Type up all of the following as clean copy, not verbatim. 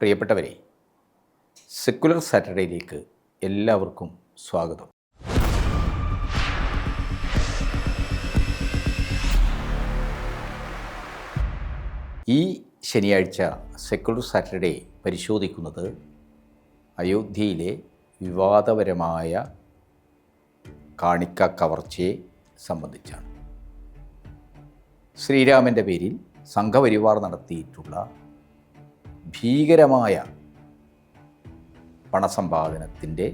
പ്രിയപ്പെട്ടവരെ, സെക്കുലർ സാറ്റർഡേയിലേക്ക് എല്ലാവർക്കും സ്വാഗതം. ഈ ശനിയാഴ്ച സെക്കുലർ സാറ്റർഡേ പരിശോധിക്കുന്നത് അയോധ്യയിലെ വിവാദപരമായ കാണിക്ക കവർച്ചയെ സംബന്ധിച്ചാണ്. ശ്രീരാമൻ്റെ പേരിൽ സംഘപരിവാർ നടത്തിയിട്ടുള്ള ഭീകരമായ പണസമ്പാദനത്തിൻ്റെ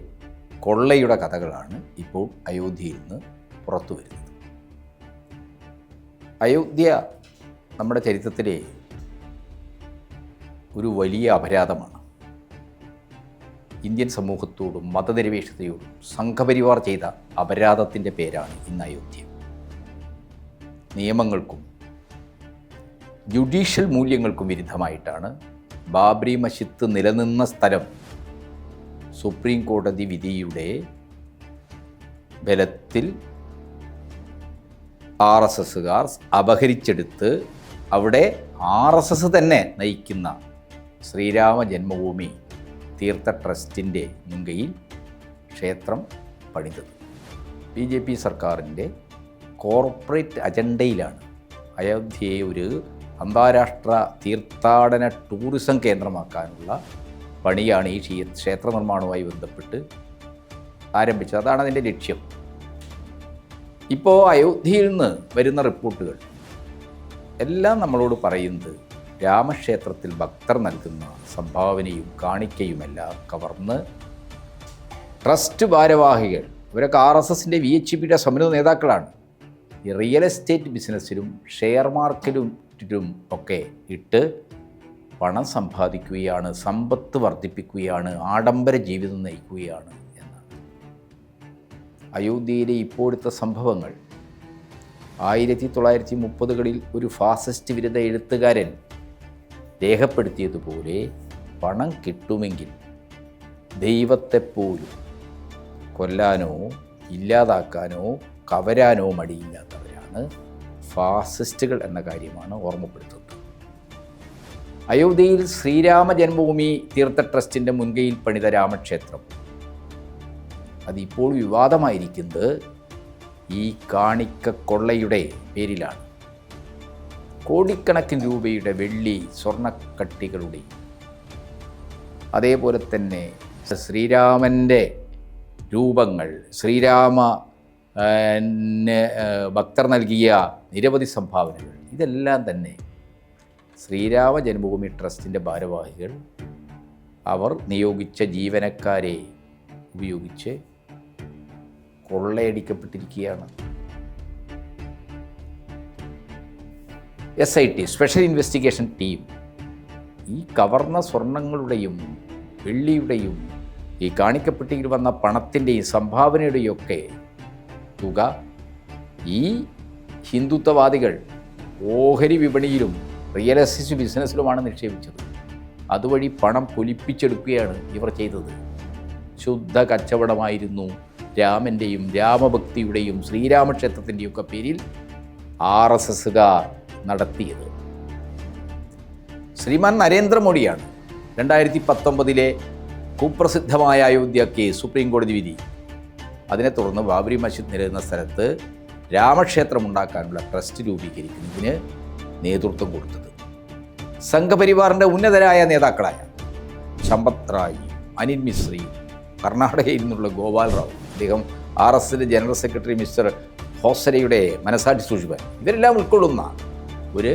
കൊള്ളയുടെ കഥകളാണ് ഇപ്പോൾ അയോധ്യയിൽ നിന്ന് പുറത്തു വരുന്നത്. അയോധ്യ നമ്മുടെ ചരിത്രത്തിലെ ഒരു വലിയ അപരാധമാണ്. ഇന്ത്യൻ സമൂഹത്തോടും മതനിരപേക്ഷതയോടും സംഘപരിവാർ ചെയ്ത അപരാധത്തിൻ്റെ പേരാണ് ഇന്ന് അയോധ്യ. നിയമങ്ങൾക്കും ജുഡീഷ്യൽ മൂല്യങ്ങൾക്കും വിരുദ്ധമായിട്ടാണ് ബാബറി മസ്ജിദ് നിലനിന്ന സ്ഥലം സുപ്രീം കോടതി വിധിയുടെ ബലത്തിൽ RSSകാർ അപഹരിച്ചെടുത്ത് അവിടെ RSS തന്നെ നയിക്കുന്ന ശ്രീരാമ ജന്മഭൂമി തീർത്ഥ ട്രസ്റ്റിൻ്റെ മുൻകൈയിൽ ക്ഷേത്രം പണിതത്. BJP സർക്കാരിൻ്റെ കോർപ്പറേറ്റ് അജണ്ടയിലാണ് അയോധ്യയെ ഒരു അന്താരാഷ്ട്ര തീർത്ഥാടന ടൂറിസം കേന്ദ്രമാക്കാനുള്ള പണിയാണ് ഈ ക്ഷേത്ര നിർമ്മാണവുമായി ബന്ധപ്പെട്ട് ആരംഭിച്ചത്. അതാണ് അതിൻ്റെ ലക്ഷ്യം. ഇപ്പോൾ അയോധ്യയിൽ നിന്ന് വരുന്ന റിപ്പോർട്ടുകൾ എല്ലാം നമ്മളോട് പറയുന്നത് രാമക്ഷേത്രത്തിൽ ഭക്തർ നൽകുന്ന സംഭാവനയും കാണിക്കയുമെല്ലാം കവർന്ന് ട്രസ്റ്റ് ഭാരവാഹികൾ, ഇവരൊക്കെ RSSൻ്റെ VHPയുടെ സമുന്നത നേതാക്കളാണ്, ഈ റിയൽ എസ്റ്റേറ്റ് ബിസിനസ്സിലും ഷെയർ മാർക്കറ്റിലും ഒക്കെ ഇട്ട് പണം സമ്പാദിക്കുകയാണ്, സമ്പത്ത് വർദ്ധിപ്പിക്കുകയാണ്, ആഡംബര ജീവിതം നയിക്കുകയാണ് എന്നാണ്. അയോധ്യയിലെ ഇപ്പോഴത്തെ സംഭവങ്ങൾ 1930കളിൽ ഒരു ഫാസിസ്റ്റ് വിരുദ്ധ എഴുത്തുകാരൻ രേഖപ്പെടുത്തിയതുപോലെ പണം കിട്ടുമെങ്കിൽ ദൈവത്തെപ്പോലും കൊല്ലാനോ ഇല്ലാതാക്കാനോ കവരാനോ മടിയില്ലാത്തവരാണ് ഫാസിസ്റ്റുകൾ എന്ന കാര്യമാണ് ഓർമ്മപ്പെടുത്തുന്നത്. അയോധ്യയിൽ ശ്രീരാമ ജന്മഭൂമി തീർത്ഥ ട്രസ്റ്റിൻ്റെ മുൻകൈയിൽ പണിത രാമക്ഷേത്രം അതിപ്പോൾ വിവാദമായിരിക്കുന്നത് ഈ കാണിക്ക കൊള്ളയുടെ പേരിലാണ്. കോടിക്കണക്കിന് രൂപയുടെ വെള്ളി സ്വർണ്ണക്കട്ടികളുടെ, അതേപോലെ തന്നെ ശ്രീരാമൻ്റെ രൂപങ്ങൾ, ശ്രീരാമ ഭക്തർ നൽകിയ നിരവധി സംഭാവനകൾ, ഇതെല്ലാം തന്നെ ശ്രീരാമ ജന്മഭൂമി ട്രസ്റ്റിൻ്റെ ഭാരവാഹികൾ അവർ നിയോഗിച്ച ജീവനക്കാരെ ഉപയോഗിച്ച് കൊള്ളയടിക്കപ്പെട്ടിരിക്കുകയാണ്. SIT സ്പെഷ്യൽ ഇൻവെസ്റ്റിഗേഷൻ ടീം ഈ കവർന്ന സ്വർണങ്ങളുടെയും വെള്ളിയുടെയും ഈ കാണിക്കപ്പെട്ടിയിൽ വന്ന പണത്തിൻ്റെയും സംഭാവനയുടെയും ഒക്കെ തുക ഈ ഹിന്ദുത്വവാദികൾ ഓഹരി വിപണിയിലും റിയൽ എസ്റ്റേറ്റ് ബിസിനസ്സിലുമാണ് നിക്ഷേപിച്ചത്. അതുവഴി പണം പൊലിപ്പിച്ചെടുക്കുകയാണ് ഇവർ ചെയ്തത്. ശുദ്ധ കച്ചവടമായിരുന്നു രാമൻ്റെയും രാമഭക്തിയുടെയും ശ്രീരാമക്ഷേത്രത്തിൻ്റെയും ഒക്കെ പേരിൽ RSSകാർ നടത്തിയത്. ശ്രീമാൻ നരേന്ദ്രമോദിയാണ് 2019 കുപ്രസിദ്ധമായ അയോധ്യ കേസ് സുപ്രീം കോടതി വിധി. അതിനെ തുടർന്ന് ബാബറി മസ്ജിദ് നിലനിന്ന സ്ഥലത്ത് രാമക്ഷേത്രം ഉണ്ടാക്കാനുള്ള ട്രസ്റ്റ് രൂപീകരിക്കുന്നതിന് നേതൃത്വം കൊടുത്തത്. സംഘപരിവാറിൻ്റെ ഉന്നതരായ നേതാക്കളായ സമ്പത് റായി, അനിൽ മിശ്രയും, കർണാടകയിൽ നിന്നുള്ള ഗോപാൽ റാവു, അദ്ദേഹം RSSൻ്റെ ജനറൽ സെക്രട്ടറി മിസ്റ്റർ ഹോസരയുടെ മനസാക്ഷി സൂക്ഷിപ്പാൻ, ഇവരെല്ലാം ഉൾക്കൊള്ളുന്ന ഒരു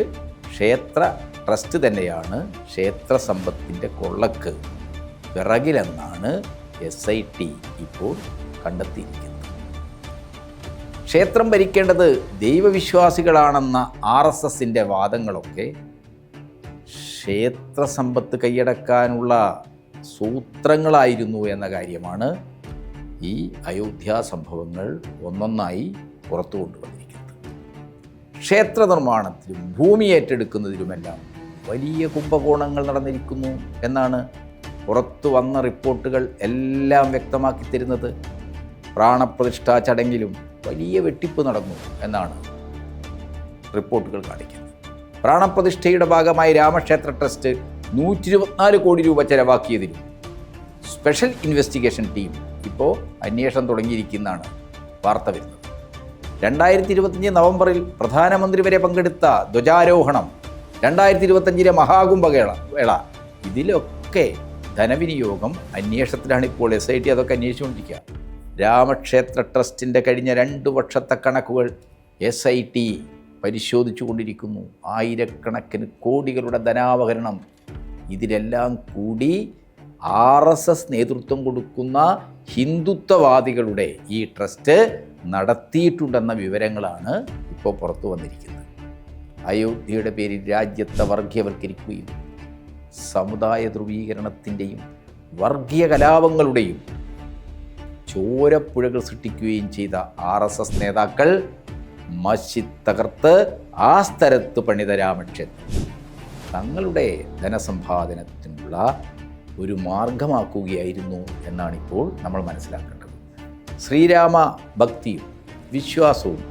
ക്ഷേത്ര ട്രസ്റ്റ് തന്നെയാണ് ക്ഷേത്ര സമ്പത്തിൻ്റെ കൊള്ളക്ക് പിറകിലെന്നാണ് SIT ഇപ്പോൾ കണ്ടെത്തിയിരിക്കുന്നത്. ക്ഷേത്രം ഭരിക്കേണ്ടത് ദൈവവിശ്വാസികളാണെന്ന RSSൻ്റെ വാദങ്ങളൊക്കെ ക്ഷേത്ര സമ്പത്ത് കൈയടക്കാനുള്ള സൂത്രങ്ങളായിരുന്നു എന്ന കാര്യമാണ് ഈ അയോധ്യ സംഭവങ്ങൾ ഒന്നൊന്നായി പുറത്തു കൊണ്ടുവന്നിരിക്കുന്നത്. ക്ഷേത്ര നിർമ്മാണത്തിലും ഭൂമി ഏറ്റെടുക്കുന്നതിലുമെല്ലാം വലിയ കുംഭകോണങ്ങൾ നടന്നിരിക്കുന്നു എന്നാണ് പുറത്തു വന്ന റിപ്പോർട്ടുകൾ എല്ലാം വ്യക്തമാക്കി തരുന്നത്. പ്രാണപ്രതിഷ്ഠാ ചടങ്ങിലും വലിയ വെട്ടിപ്പ് നടന്നു എന്നാണ് റിപ്പോർട്ടുകൾ കാണിക്കുന്നത്. പ്രാണപ്രതിഷ്ഠയുടെ ഭാഗമായി രാമക്ഷേത്ര ട്രസ്റ്റ് 124 കോടി രൂപ ചെലവാക്കിയതിലും സ്പെഷ്യൽ ഇൻവെസ്റ്റിഗേഷൻ ടീം ഇപ്പോൾ അന്വേഷണം തുടങ്ങിയിരിക്കുന്നതാണ് വാർത്ത വരുന്നത്. 2025 നവംബറിൽ പ്രധാനമന്ത്രി വരെ പങ്കെടുത്ത ധ്വജാരോഹണം, 2025 മഹാകുംഭമേള, ഇതിലൊക്കെ ധനവിനിയോഗം അന്വേഷണത്തിലാണ് ഇപ്പോൾ SIT അതൊക്കെ അന്വേഷിച്ചുകൊണ്ടിരിക്കുക. രാമക്ഷേത്ര ട്രസ്റ്റിൻ്റെ കഴിഞ്ഞ 2 വർഷത്തെ കണക്കുകൾ SIT പരിശോധിച്ചു കൊണ്ടിരിക്കുന്നു. ആയിരക്കണക്കിന് കോടികളുടെ ധനാവഹരണം, ഇതിലെല്ലാം കൂടി RSS നേതൃത്വം കൊടുക്കുന്ന ഹിന്ദുത്വവാദികളുടെ ഈ ട്രസ്റ്റ് നടത്തിയിട്ടുണ്ടെന്ന വിവരങ്ങളാണ് ഇപ്പോൾ പുറത്തു വന്നിരിക്കുന്നത്. അയോധ്യയുടെ പേരിൽ രാജ്യത്തെ വർഗീയവൽക്കരിക്കുകയും സമുദായ ധ്രുവീകരണത്തിൻ്റെയും വർഗീയ കലാപങ്ങളുടെയും ചോരപ്പുഴകൾ സൃഷ്ടിക്കുകയും ചെയ്ത RSS നേതാക്കൾ മസ്ജിദ് തകർത്ത് ആ സ്ഥലത്ത് പണിത രാമക്ഷേത്രം തങ്ങളുടെ ധനസമ്പാദനത്തിനുള്ള ഒരു മാർഗമാക്കുകയായിരുന്നു എന്നാണിപ്പോൾ നമ്മൾ മനസ്സിലാക്കേണ്ടത്. ശ്രീരാമ ഭക്തിയും വിശ്വാസവും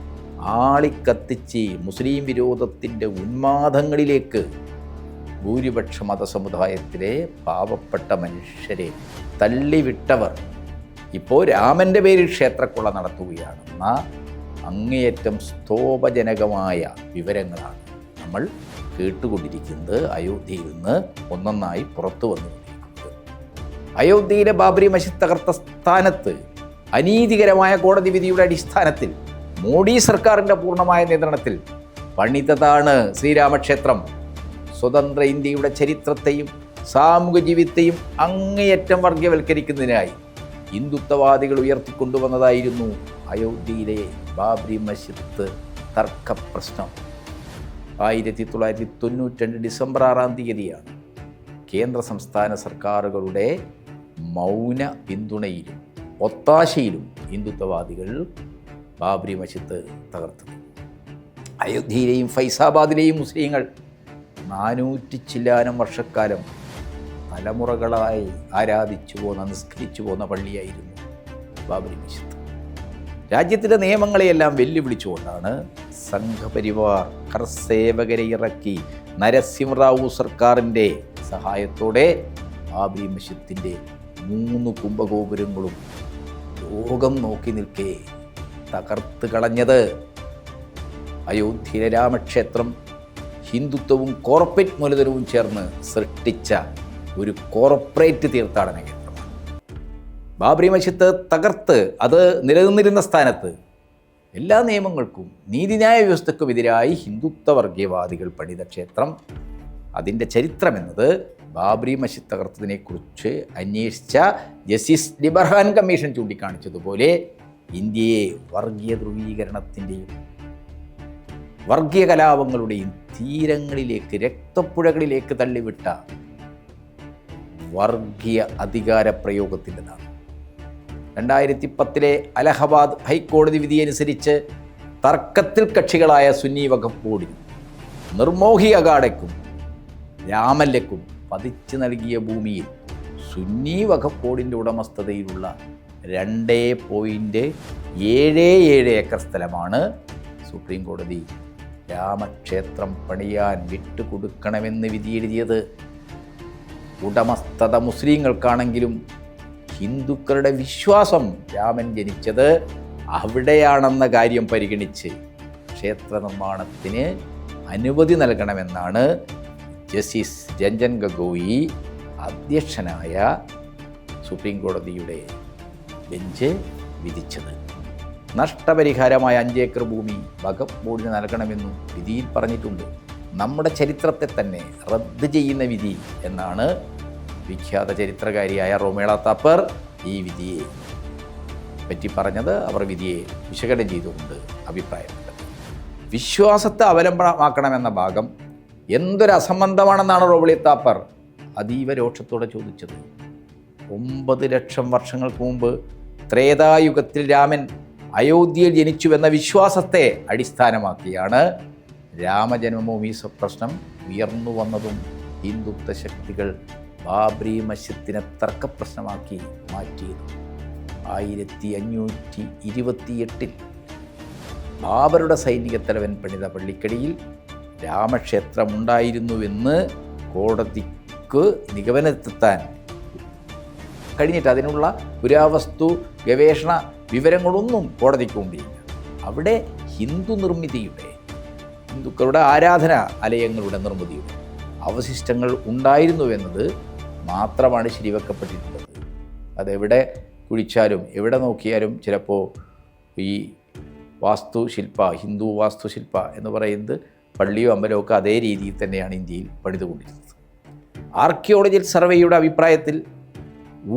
ആളിക്കത്തിച്ച് മുസ്ലിം വിരോധത്തിൻ്റെ ഉന്മാദങ്ങളിലേക്ക് ഭൂരിപക്ഷ മതസമുദായത്തിലെ പാവപ്പെട്ട മനുഷ്യരെ തള്ളിവിട്ടവർ ഇപ്പോൾ രാമൻ്റെ പേരിൽ ക്ഷേത്രക്കൊള്ള നടത്തുകയാണെന്ന അങ്ങേയറ്റം സ്തോഭജനകമായ വിവരങ്ങളാണ് നമ്മൾ കേട്ടുകൊണ്ടിരിക്കുന്നത്. അയോധ്യയിൽ നിന്ന് ഒന്നൊന്നായി പുറത്തു വന്നുകൊണ്ടിരിക്കുന്നത്. അയോധ്യയിലെ ബാബരി മസ്ജിദ് തകർത്ത സ്ഥാനത്ത് അനീതികരമായ കോടതി വിധിയുടെ അടിസ്ഥാനത്തിൽ മോഡി സർക്കാരിൻ്റെ പൂർണ്ണമായ നിയന്ത്രണത്തിൽ പണിതതാണ് ശ്രീരാമക്ഷേത്രം. സ്വതന്ത്ര ഇന്ത്യയുടെ ചരിത്രത്തെയും സാമൂഹ്യ ജീവിതത്തെയും അങ്ങേയറ്റം വർഗീയവൽക്കരിക്കുന്നതിനായി ഹിന്ദുത്വവാദികൾ ഉയർത്തിക്കൊണ്ടുവന്നതായിരുന്നു അയോധ്യയിലെ ബാബരി മസ്ജിദ് തർക്ക പ്രശ്നം. 1992 ഡിസംബർ 6 തീയതിയാണ് കേന്ദ്ര സംസ്ഥാന സർക്കാരുകളുടെ മൗന പിന്തുണയിലും ഒത്താശയിലും ഹിന്ദുത്വവാദികൾ ബാബരി മസ്ജിദ് തകർത്തത്. അയോധ്യയിലെയും ഫൈസാബാദിലെയും മുസ്ലിങ്ങൾ 400 ചില്ലാനം വർഷക്കാലം തലമുറകളായി ആരാധിച്ചു പോന്ന നിസ്കരിച്ചു പോന്ന പള്ളിയായിരുന്നു ബാബരി മസ്ജിദ്. രാജ്യത്തിലെ നിയമങ്ങളെയെല്ലാം വെല്ലുവിളിച്ചുകൊണ്ടാണ് സംഘപരിവാർ കർസേവകരെ ഇറക്കി നരസിംഹറാവു സർക്കാരിൻ്റെ സഹായത്തോടെ ബാബരി മസ്ജിദിൻ്റെ 3 കുംഭഗോപുരങ്ങളും ലോകം നോക്കി നിൽക്കെ തകർത്ത് കളഞ്ഞത്. അയോധ്യയിലെ രാമക്ഷേത്രം ഹിന്ദുത്വവും കോർപ്പറേറ്റ് മൂലധനവും ചേർന്ന് സൃഷ്ടിച്ച ഒരു കോർപ്പറേറ്റ് തീർത്ഥാടന കേന്ദ്രമാണ്. ബാബരി മസ്ജിദ് തകർത്ത് അത് നിലനിന്നിരുന്ന സ്ഥാനത്ത് എല്ലാ നിയമങ്ങൾക്കും നീതിന്യായ വ്യവസ്ഥയ്ക്കും എതിരായി ഹിന്ദുത്വ വർഗീയവാദികൾ പണിത ക്ഷേത്രം, അതിൻ്റെ ചരിത്രമെന്നത് ബാബരി മസ്ജിദ് തകർത്തതിനെക്കുറിച്ച് അന്വേഷിച്ച ജസ്റ്റിസ് ലിബർഹാൻ കമ്മീഷൻ ചൂണ്ടിക്കാണിച്ചതുപോലെ ഇന്ത്യയെ വർഗീയ ധ്രുവീകരണത്തിൻ്റെയും വർഗീയ കലാപങ്ങളുടെയും തീരങ്ങളിലേക്ക്, രക്തപ്പുഴകളിലേക്ക് തള്ളിവിട്ട വർഗീയ അധികാര പ്രയോഗത്തിൻ്റെതാണ്. 2010 അലഹബാദ് ഹൈക്കോടതി വിധിയനുസരിച്ച് തർക്കത്തിൽ കക്ഷികളായ സുന്നി വഖഫ് ബോർഡിനും നിർമോഹി അഖാഡയ്ക്കും രാമല്ലയ്ക്കും പതിച്ചു നൽകിയ ഭൂമിയിൽ സുന്നി വഖഫ് ബോർഡിൻ്റെ ഉടമസ്ഥതയിലുള്ള 2.77 ഏക്കർ സ്ഥലമാണ് സുപ്രീം കോടതി രാമക്ഷേത്രം പണിയാൻ വിട്ടുകൊടുക്കണമെന്ന് വിധിയെഴുതിയത്. ഉടമസ്ഥത മുസ്ലിങ്ങൾക്കാണെങ്കിലും ഹിന്ദുക്കളുടെ വിശ്വാസം രാമൻ ജനിച്ചത് അവിടെയാണെന്ന കാര്യം പരിഗണിച്ച് ക്ഷേത്ര നിർമ്മാണത്തിന് അനുമതി നൽകണമെന്നാണ് ജസ്റ്റിസ് രഞ്ജൻ ഗൊഗോയി അധ്യക്ഷനായ സുപ്രീം കോടതിയുടെ ബെഞ്ച് വിധിച്ചത്. നഷ്ടപരിഹാരമായ 5 ഏക്കർ ഭൂമി വഖഫ് ബോർഡിന് നൽകണമെന്നും വിധിയിൽ പറഞ്ഞിട്ടുണ്ട്. നമ്മുടെ ചരിത്രത്തെ തന്നെ റദ്ദ് ചെയ്യുന്ന വിധി എന്നാണ് വിഖ്യാത ചരിത്രകാരിയായ റോമേള താപ്പർ ഈ വിധിയെ പറ്റി പറഞ്ഞത്. അവർ വിധിയെ വിശകലനം ചെയ്തുകൊണ്ട് അഭിപ്രായപ്പെട്ടത് വിശ്വാസത്തെ അവലംബനമാക്കണമെന്ന ഭാഗം എന്തൊരു അസംബന്ധമാണെന്നാണ് റോമേള താപ്പർ അതീവ രോഷത്തോടെ ചോദിച്ചത്. 9 ലക്ഷം വർഷങ്ങൾക്ക് മുമ്പ് ത്രേതായുഗത്തിൽ രാമൻ അയോധ്യയിൽ ജനിച്ചുവെന്ന വിശ്വാസത്തെ അടിസ്ഥാനമാക്കിയാണ് രാമജന്മഭൂമി പ്രശ്നം ഉയർന്നു വന്നതും ഹിന്ദുത്വ ശക്തികൾ ബാബരി മസ്ജിദിനെ തർക്കപ്രശ്നമാക്കി മാറ്റിയതും. 1528 ബാബറുടെ സൈനിക തലവൻ പണിത പള്ളിക്കടിയിൽ രാമക്ഷേത്രമുണ്ടായിരുന്നുവെന്ന് കോടതി നമുക്ക് നിഗമനത്തിലെത്താൻ കഴിഞ്ഞിട്ട് അതിനുള്ള പുരാവസ്തു ഗവേഷണ വിവരങ്ങളൊന്നും കോടതിക്ക് മുമ്പിലില്ല. അവിടെ ഹിന്ദു നിർമ്മിതിയുടെ, ഹിന്ദുക്കളുടെ ആരാധനാലയങ്ങളുടെ നിർമ്മിതിയുടെ അവശിഷ്ടങ്ങൾ ഉണ്ടായിരുന്നുവെന്നത് മാത്രമാണ് ശരിവെക്കപ്പെട്ടിട്ടുള്ളത്. അതെവിടെ കുഴിച്ചാലും എവിടെ നോക്കിയാലും ചിലപ്പോൾ ഈ വാസ്തുശില്പ, ഹിന്ദു വാസ്തുശില്പ എന്ന് പറയുന്നത് പള്ളിയോ അമ്പലമോ ഒക്കെ അതേ രീതിയിൽ തന്നെയാണ് ഇന്ത്യയിൽ പണിതുകൊണ്ടിരുന്നത്. ആർക്കിയോളജിക്കൽ സർവേയുടെ അഭിപ്രായത്തിൽ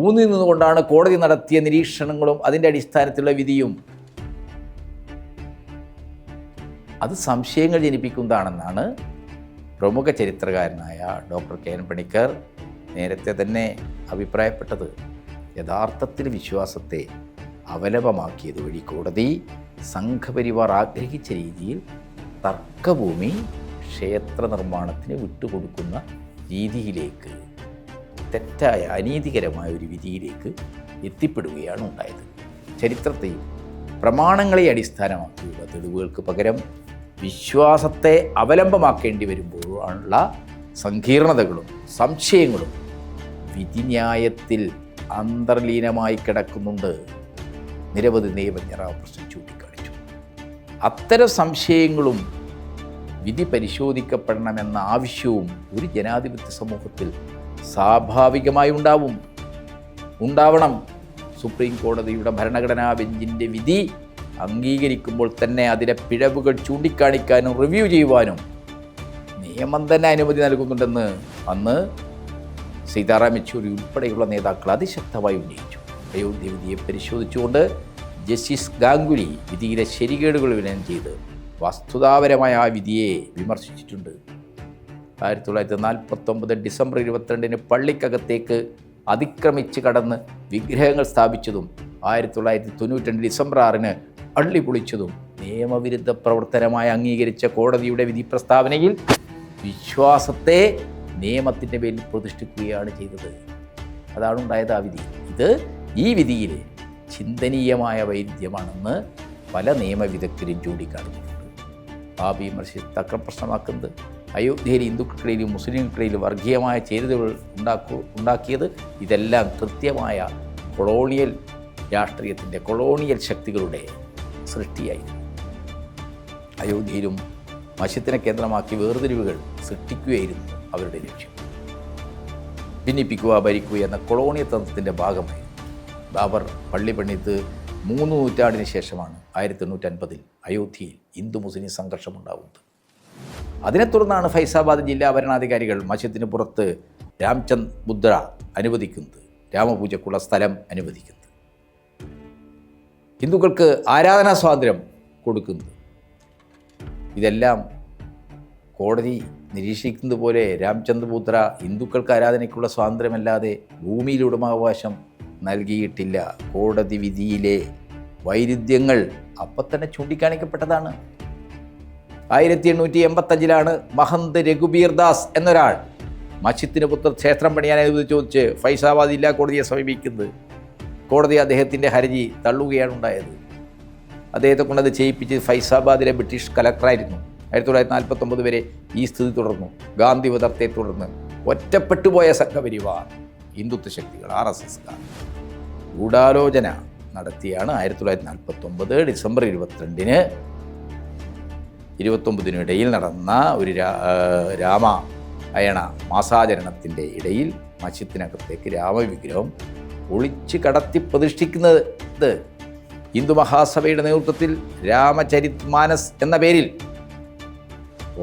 ഊന്നി നിന്നുകൊണ്ടാണ് കോടതി നടത്തിയ നിരീക്ഷണങ്ങളും അതിൻ്റെ അടിസ്ഥാനത്തിലുള്ള വിധിയും. അത് സംശയങ്ങൾ ജനിപ്പിക്കുന്നതാണെന്നാണ് പ്രമുഖ ചരിത്രകാരനായ ഡോക്ടർ കെ എൻ പണിക്കർ നേരത്തെ തന്നെ അഭിപ്രായപ്പെട്ടത്. യഥാർത്ഥത്തിൽ വിശ്വാസത്തെ അവലംബമാക്കിയത് വഴി കോടതി സംഘപരിവാർ ആഗ്രഹിച്ച രീതിയിൽ തർക്കഭൂമി ക്ഷേത്ര നിർമ്മാണത്തിന് വിട്ടുകൊടുക്കുന്ന രീതിയിലേക്ക്, തെറ്റായ അനീതികരമായ ഒരു വിധിയിലേക്ക് എത്തിപ്പെടുകയാണ് ഉണ്ടായത്. ചരിത്രത്തെയും പ്രമാണങ്ങളെ അടിസ്ഥാനമാക്കിയുള്ള തെളിവുകൾക്ക് പകരം വിശ്വാസത്തെ അവലംബമാക്കേണ്ടി വരുമ്പോഴുള്ള സങ്കീർണതകളും സംശയങ്ങളും വിധിന്യായത്തിൽ അന്തർലീനമായി കിടക്കുന്നുണ്ട്. നിരവധി നിയമജ്ഞർ ആ പ്രശ്നം ചൂണ്ടിക്കാണിച്ചു. അത്തരം സംശയങ്ങളും വിധി പരിശോധിക്കപ്പെടണമെന്ന ആവശ്യവും ഒരു ജനാധിപത്യ സമൂഹത്തിൽ സ്വാഭാവികമായി ഉണ്ടാവണം. സുപ്രീം കോടതിയുടെ ഭരണഘടനാ ബെഞ്ചിൻ്റെ വിധി അംഗീകരിക്കുമ്പോൾ തന്നെ അതിലെ പിഴവുകൾ ചൂണ്ടിക്കാണിക്കാനും റിവ്യൂ ചെയ്യുവാനും നിയമം തന്നെ അനുമതി നൽകുന്നുണ്ടെന്ന് അന്ന് സീതാറാം യെച്ചൂരി ഉൾപ്പെടെയുള്ള നേതാക്കൾ അതിശക്തമായി ഉന്നയിച്ചു. അയോധ്യ വിധിയെ പരിശോധിച്ചുകൊണ്ട് ജസ്റ്റിസ് ഗാംഗുലി വിധിയിലെ ശരികേടുകൾ വിലനം ചെയ്ത് വസ്തുതാപരമായ ആ വിധിയെ വിമർശിച്ചിട്ടുണ്ട്. 1949 ഡിസംബർ 22 പള്ളിക്കകത്തേക്ക് അതിക്രമിച്ച് കടന്ന് വിഗ്രഹങ്ങൾ സ്ഥാപിച്ചതും 1992 ഡിസംബർ 6 പള്ളി പൊളിച്ചതും നിയമവിരുദ്ധ പ്രവർത്തനമായി അംഗീകരിച്ച കോടതിയുടെ വിധി പ്രസ്താവനയിൽ വിശ്വാസത്തെ നിയമത്തിൻ്റെ പേരിൽ പ്രതിഷ്ഠിക്കുകയാണ് ചെയ്തത്. അതാണ് ഉണ്ടായത് ആ വിധി. ഈ വിധിയിലെ ചിന്തനീയമായ വൈരുദ്ധ്യമാണെന്ന് പല നിയമവിദഗ്ധരും ചൂണ്ടിക്കാണിച്ചിട്ടുണ്ട്. ബാബി മസ്ജിദ് തർക്കം പ്രശ്നമാക്കുന്നത് അയോധ്യയിൽ ഹിന്ദുക്കൾക്കിടയിലും മുസ്ലിംകൾക്കിടയിലും വർഗീയമായ ചേരുതകൾ ഉണ്ടാക്കിയത് ഇതെല്ലാം കൃത്യമായ കൊളോണിയൽ രാഷ്ട്രീയത്തിൻ്റെ, കൊളോണിയൽ ശക്തികളുടെ സൃഷ്ടിയായിരുന്നു. അയോധ്യയിലും മസ്ജിദിനെ കേന്ദ്രമാക്കി വേർതിരിവുകൾ സൃഷ്ടിക്കുകയായിരുന്നു അവരുടെ ലക്ഷ്യം. ഭിന്നിപ്പിക്കുക, ഭരിക്കുക എന്ന കൊളോണിയൽ തന്ത്രത്തിൻ്റെ ഭാഗമായി ബാബർ പള്ളി പണിത് 3 നൂറ്റാണ്ടിന് ശേഷമാണ് 1850 അയോധ്യയിൽ ഹിന്ദു മുസ്ലിം സംഘർഷമുണ്ടാകുന്നത്. അതിനെ തുടർന്നാണ് ഫൈസാബാദ് ജില്ലാ ഭരണാധികാരികൾ മസ്ജിദിന് പുറത്ത് രാംചന്ദ് മുദ്ര അനുവദിക്കുന്നത്, രാമപൂജക്കുള്ള സ്ഥലം അനുവദിക്കുന്നത്, ഹിന്ദുക്കൾക്ക് ആരാധനാ സ്വാതന്ത്ര്യം കൊടുക്കുന്നത്. ഇതെല്ലാം കോടതി നിരീക്ഷിക്കുന്നത് പോലെ രാംചന്ദ് മുദ്ര ഹിന്ദുക്കൾക്ക് ആരാധനയ്ക്കുള്ള സ്വാതന്ത്ര്യമല്ലാതെ ഭൂമിയിലെ ഉടമാവകാശം നൽകിയിട്ടില്ല. കോടതി വിധിയിലെ വൈരുദ്ധ്യങ്ങൾ അപ്പം തന്നെ ചൂണ്ടിക്കാണിക്കപ്പെട്ടതാണ്. 1885 മഹന്ത് രഘുബീർ ദാസ് എന്നൊരാൾ മസ്ജിദിന് പുറത്ത് ക്ഷേത്രം പണിയാൻ അനുമതി ചോദിച്ച് ഫൈസാബാദ് ജില്ലാ കോടതിയെ സമീപിക്കുന്നത്. കോടതി അദ്ദേഹത്തിൻ്റെ ഹർജി തള്ളുകയാണ് ഉണ്ടായത്. അദ്ദേഹത്തെ കൊണ്ടത് ചെയ്യിപ്പിച്ച് ഫൈസാബാദിലെ ബ്രിട്ടീഷ് കലക്ടറായിരുന്നു. 1949 വരെ ഈ സ്ഥിതി തുടർന്നു. ഗാന്ധി വധത്തെ തുടർന്ന് ഒറ്റപ്പെട്ടുപോയ സംഘപരിവാർ ഹിന്ദുത്വ ശക്തികൾ RSS ഗൂഢാലോചന നടത്തിയാണ് 1949 ഡിസംബർ 22-29 ഇടയിൽ നടന്ന ഒരു രാമായണ മാസാചരണത്തിൻ്റെ ഇടയിൽ മസ്ജിദിനകത്തേക്ക് രാമവിഗ്രഹം ഒളിച്ച് കടത്തി പ്രതിഷ്ഠിക്കുന്നത്. ഹിന്ദു മഹാസഭയുടെ നേതൃത്വത്തിൽ രാമചരിത് മാനസ് എന്ന പേരിൽ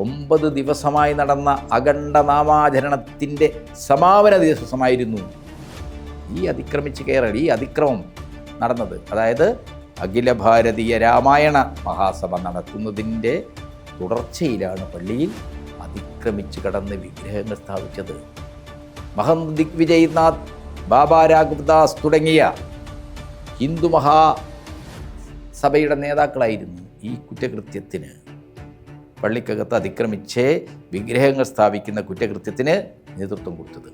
9 ദിവസമായി നടന്ന അഖണ്ഡ നാമാചരണത്തിൻ്റെ സമാപന ദിവസമായിരുന്നു ഈ അതിക്രമിച്ച് കയറൽ, ഈ അതിക്രമം നടന്നത്. അതായത് അഖില ഭാരതീയ രാമായണ മഹാസഭ നടത്തുന്നതിൻ്റെ തുടർച്ചയിലാണ് പള്ളിയിൽ അതിക്രമിച്ച് കടന്ന് വിഗ്രഹങ്ങൾ സ്ഥാപിച്ചത്. മഹന്ത് ദിഗ്വിജയ്നാഥ്, ബാബ രാഘവദാസ് തുടങ്ങിയ ഹിന്ദു മഹാസഭയുടെ നേതാക്കളായിരുന്നു ഈ കുറ്റകൃത്യത്തിന്, പള്ളിക്കകത്ത് അതിക്രമിച്ച് വിഗ്രഹങ്ങൾ സ്ഥാപിക്കുന്ന കുറ്റകൃത്യത്തിന് നേതൃത്വം കൊടുത്തത്.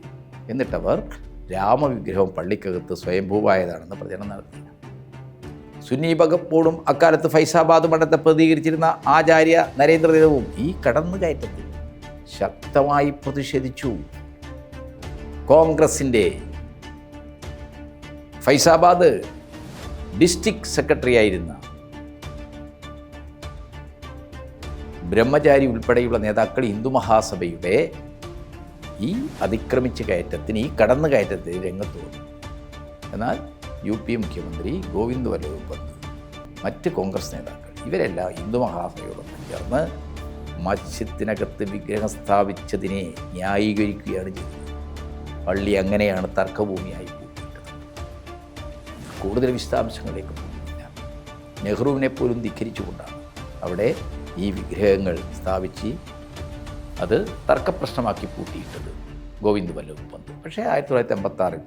എന്നിട്ടവർ രാമവിഗ്രഹം പള്ളിക്കകത്ത് സ്വയംഭൂവായതാണെന്ന് പ്രചരണം നടത്തി. സുന്നി വഖഫ് ബോർഡും അക്കാലത്ത് ഫൈസാബാദ് മഠത്തെ പ്രതികരിച്ചിരുന്ന ആചാര്യ നരേന്ദ്രദേവും ഈ കടന്നുകയറ്റത്തിൽ ശക്തമായി പ്രതിഷേധിച്ചു. കോൺഗ്രസിൻ്റെ ഫൈസാബാദ് ഡിസ്ട്രിക്ട് സെക്രട്ടറി ആയിരുന്ന ബ്രഹ്മചാരി ഉൾപ്പെടെയുള്ള നേതാക്കൾ ഹിന്ദു മഹാസഭയുടെ ഈ അതിക്രമിച്ച കയറ്റത്തിന്, ഈ കടന്നു കയറ്റത്തിന് രംഗത്ത് വന്നു. എന്നാൽ UP മുഖ്യമന്ത്രി ഗോവിന്ദ് വല്ലഭ് പന്ത്, മറ്റ് കോൺഗ്രസ് നേതാക്കൾ ഇവരെല്ലാം ഹിന്ദു മഹാസഭയോടൊപ്പം ചേർന്ന് മസ്ജിദിനകത്ത് വിഗ്രഹം സ്ഥാപിച്ചതിനെ ന്യായീകരിക്കുകയാണ് ചെയ്തത്. പള്ളി അങ്ങനെയാണ് തർക്കഭൂമിയായി കൂട്ടിയിട്ടത്. കൂടുതൽ വിശദാംശങ്ങളിലേക്ക് പോകുന്നില്ല. നെഹ്റുവിനെ പോലും ധിക്കരിച്ചുകൊണ്ടാണ് അവിടെ ഈ വിഗ്രഹങ്ങൾ സ്ഥാപിച്ച് അത് തർക്കപ്രശ്നമാക്കി പൂട്ടിയിട്ടത് ഗോവിന്ദ് വല്ലഭ് പന്ത്. പക്ഷേ 1986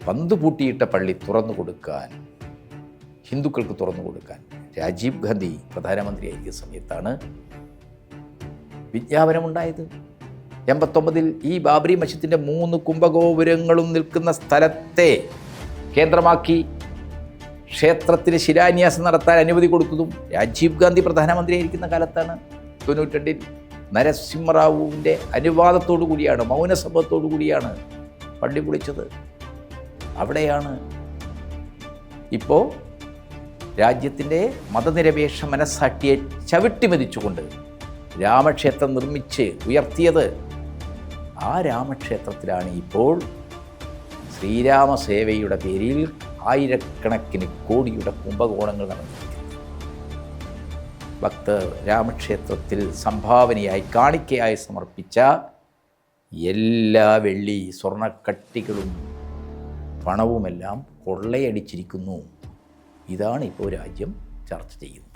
പന്ത് പൂട്ടിയിട്ട പള്ളി തുറന്നു കൊടുക്കാൻ, ഹിന്ദുക്കൾക്ക് തുറന്നു കൊടുക്കാൻ രാജീവ് ഗാന്ധി പ്രധാനമന്ത്രിയായിരിക്കുന്ന സമയത്താണ് വിജ്ഞാപനമുണ്ടായത്. 89 ഈ ബാബറി മസ്ജിദിൻ്റെ 3 കുംഭഗോപുരങ്ങളും നിൽക്കുന്ന സ്ഥലത്തെ കേന്ദ്രമാക്കി ക്ഷേത്രത്തിന് ശിലാന്യാസം നടത്താൻ അനുമതി കൊടുത്തതും രാജീവ് ഗാന്ധി പ്രധാനമന്ത്രിയായിരിക്കുന്ന കാലത്താണ്. 92 നരസിംഹറാവുവിൻ്റെ അനുവാദത്തോടു കൂടിയാണ്, മൗനസമ്മതത്തോടു കൂടിയാണ് പള്ളി പൊളിച്ചത്. അവിടെയാണ് ഇപ്പോൾ രാജ്യത്തിൻ്റെ മതനിരപേക്ഷ മനസ്സാക്ഷിയെ ചവിട്ടിമെതിച്ചുകൊണ്ട് രാമക്ഷേത്രം നിർമ്മിച്ച് ഉയർത്തിയത്. ആ രാമക്ഷേത്രത്തിലാണ് ഇപ്പോൾ ശ്രീരാമസേവയുടെ പേരിൽ ആയിരക്കണക്കിന് കോടിയുടെ കുംഭകോണങ്ങൾ നടന്നിരിക്കുന്നത്. ഭക്തർ രാമക്ഷേത്രത്തിൽ സംഭാവനയായി, കാണിക്കയായി സമർപ്പിച്ച എല്ലാ വെള്ളി സ്വർണ്ണക്കട്ടികളും പണവുമെല്ലാം കൊള്ളയടിച്ചിരിക്കുന്നു. ഇതാണ് ഇപ്പോൾ രാജ്യം ചർച്ച ചെയ്യുന്നത്.